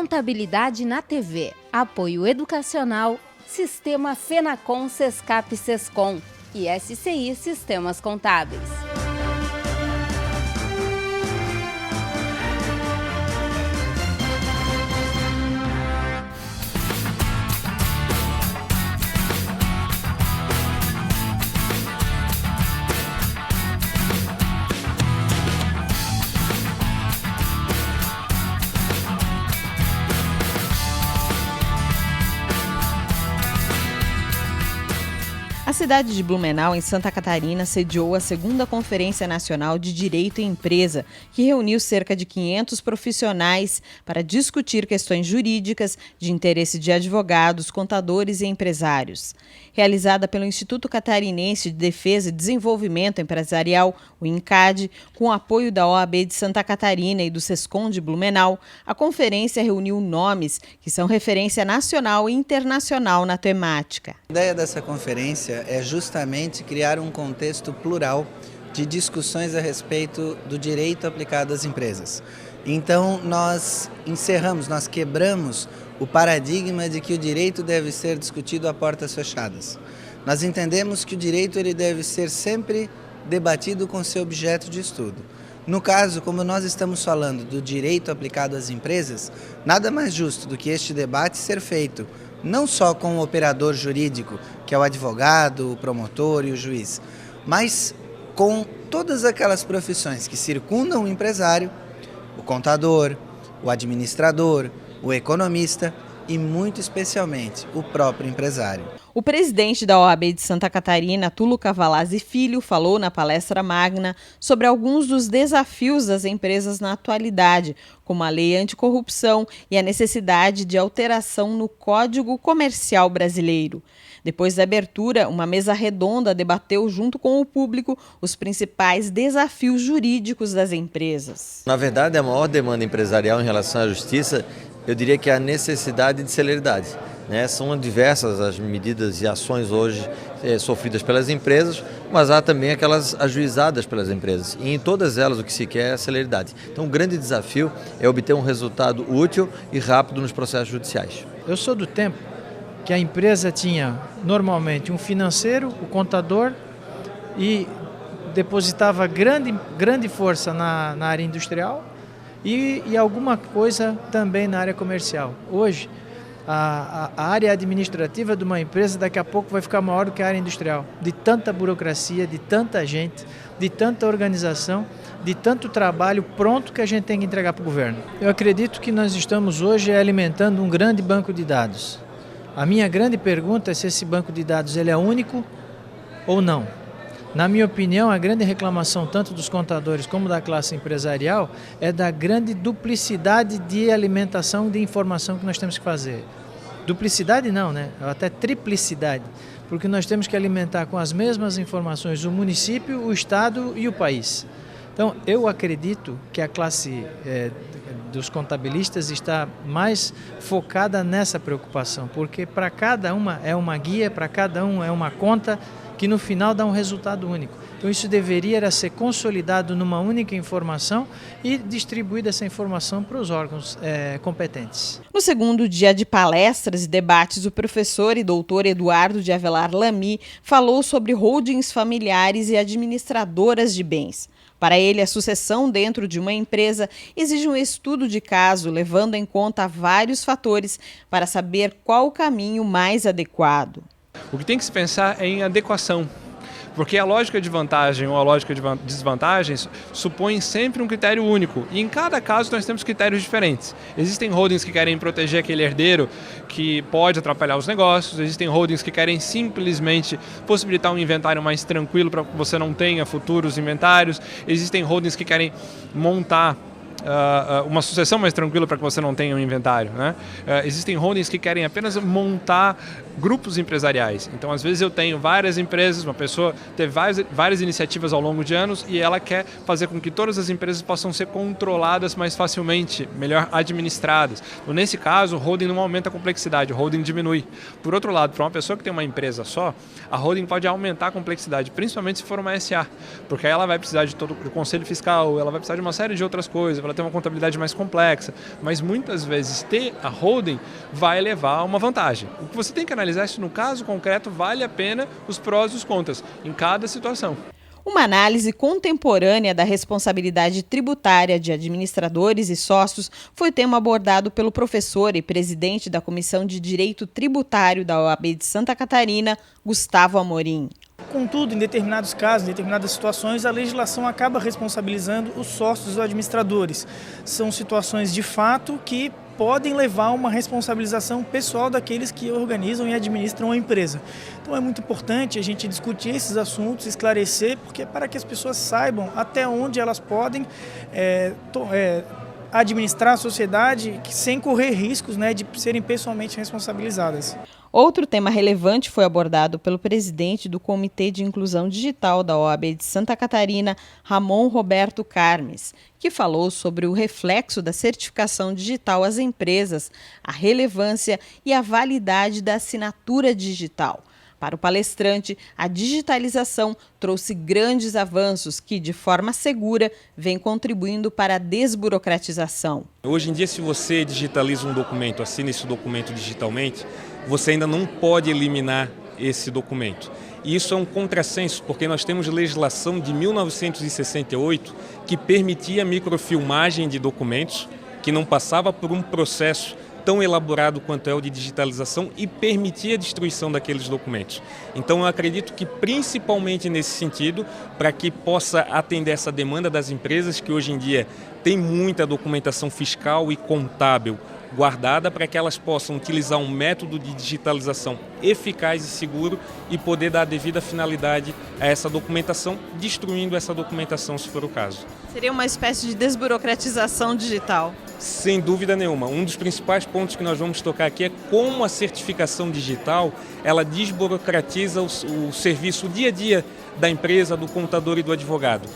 Contabilidade na TV, apoio educacional, Sistema Fenacom Sescap Sescom e SCI Sistemas Contábeis. A cidade de Blumenau, em Santa Catarina, sediou a segunda Conferência Nacional de Direito e Empresa, que reuniu cerca de 500 profissionais para discutir questões jurídicas de interesse de advogados, contadores e empresários. Realizada pelo Instituto Catarinense de Defesa e Desenvolvimento Empresarial, o INCAD, com o apoio da OAB de Santa Catarina e do SESCOM de Blumenau, a conferência reuniu nomes que são referência nacional e internacional na temática. A ideia dessa conferência é justamente criar um contexto plural de discussões a respeito do direito aplicado às empresas. Então nós quebramos o paradigma de que o direito deve ser discutido a portas fechadas. Nós entendemos que o direito ele deve ser sempre debatido com seu objeto de estudo. No caso, como nós estamos falando do direito aplicado às empresas, nada mais justo do que este debate ser feito não só com o operador jurídico, que é o advogado, o promotor e o juiz, mas com todas aquelas profissões que circundam o empresário, o contador, o administrador, o economista e, muito especialmente, o próprio empresário. O presidente da OAB de Santa Catarina, Tulo Cavalazzi Filho, falou na palestra magna sobre alguns dos desafios das empresas na atualidade, como a lei anticorrupção e a necessidade de alteração no Código Comercial Brasileiro. Depois da abertura, uma mesa redonda debateu junto com o público os principais desafios jurídicos das empresas. Na verdade, a maior demanda empresarial em relação à justiça, eu diria que é a necessidade de celeridade. São diversas as medidas e ações hoje sofridas pelas empresas, mas há também aquelas ajuizadas pelas empresas. E em todas elas o que se quer é a celeridade. Então o grande desafio é obter um resultado útil e rápido nos processos judiciais. Eu sou do tempo que a empresa tinha normalmente um financeiro, o contador e depositava grande força na área industrial e alguma coisa também na área comercial. Hoje, a área administrativa de uma empresa daqui a pouco vai ficar maior do que a área industrial, de tanta burocracia, de tanta gente, de tanta organização, de tanto trabalho pronto que a gente tem que entregar para o governo. Eu acredito que nós estamos hoje alimentando um grande banco de dados. A minha grande pergunta é se esse banco de dados ele é único ou não. Na minha opinião, a grande reclamação tanto dos contadores como da classe empresarial é da grande duplicidade de alimentação de informação que nós temos que fazer. Duplicidade não, até triplicidade, porque nós temos que alimentar com as mesmas informações o município, o estado e o país. Então, eu acredito que a classe dos contabilistas está mais focada nessa preocupação, porque para cada uma é uma guia, para cada um é uma conta, que no final dá um resultado único. Então isso deveria ser consolidado numa única informação e distribuída essa informação para os órgãos competentes. No segundo dia de palestras e debates, o professor e doutor Eduardo de Avelar Lamy falou sobre holdings familiares e administradoras de bens. Para ele, a sucessão dentro de uma empresa exige um estudo de caso, levando em conta vários fatores para saber qual o caminho mais adequado. O que tem que se pensar é em adequação, porque a lógica de vantagem ou a lógica de desvantagens supõe sempre um critério único, e em cada caso nós temos critérios diferentes. Existem holdings que querem proteger aquele herdeiro que pode atrapalhar os negócios, existem holdings que querem simplesmente possibilitar um inventário mais tranquilo para que você não tenha futuros inventários, existem holdings que querem montar uma sucessão mais tranquila para que você não tenha um inventário, existem holdings que querem apenas montar grupos empresariais. Então, às vezes eu tenho várias empresas, uma pessoa teve várias iniciativas ao longo de anos e ela quer fazer com que todas as empresas possam ser controladas mais facilmente, melhor administradas. Então, nesse caso, o holding não aumenta a complexidade, o holding diminui. Por outro lado, para uma pessoa que tem uma empresa só, a holding pode aumentar a complexidade, principalmente se for uma SA, porque aí ela vai precisar de todo o conselho fiscal, ela vai precisar de uma série de outras coisas, ela tem uma contabilidade mais complexa, mas muitas vezes ter a holding vai levar a uma vantagem. O que você tem que analisar é se no caso concreto vale a pena os prós e os contras em cada situação. Uma análise contemporânea da responsabilidade tributária de administradores e sócios foi tema abordado pelo professor e presidente da Comissão de Direito Tributário da OAB de Santa Catarina, Gustavo Amorim. Contudo, em determinados casos, em determinadas situações, a legislação acaba responsabilizando os sócios ou administradores. São situações de fato que podem levar a uma responsabilização pessoal daqueles que organizam e administram a empresa. Então é muito importante a gente discutir esses assuntos, esclarecer, porque é para que as pessoas saibam até onde elas podem administrar a sociedade sem correr riscos, de serem pessoalmente responsabilizadas. Outro tema relevante foi abordado pelo presidente do Comitê de Inclusão Digital da OAB de Santa Catarina, Ramon Roberto Carmes, que falou sobre o reflexo da certificação digital às empresas, a relevância e a validade da assinatura digital. Para o palestrante, a digitalização trouxe grandes avanços que, de forma segura, vem contribuindo para a desburocratização. Hoje em dia, se você digitaliza um documento, assina esse documento digitalmente, você ainda não pode eliminar esse documento. E isso é um contrassenso, porque nós temos legislação de 1968 que permitia a microfilmagem de documentos, que não passava por um processo tão elaborado quanto é o de digitalização e permitir a destruição daqueles documentos. Então eu acredito que principalmente nesse sentido, para que possa atender essa demanda das empresas que hoje em dia tem muita documentação fiscal e contábil guardada, para que elas possam utilizar um método de digitalização eficaz e seguro e poder dar a devida finalidade a essa documentação, destruindo essa documentação se for o caso. Seria uma espécie de desburocratização digital? Sem dúvida nenhuma. Um dos principais pontos que nós vamos tocar aqui é como a certificação digital ela desburocratiza o serviço, o dia a dia da empresa, do contador e do advogado.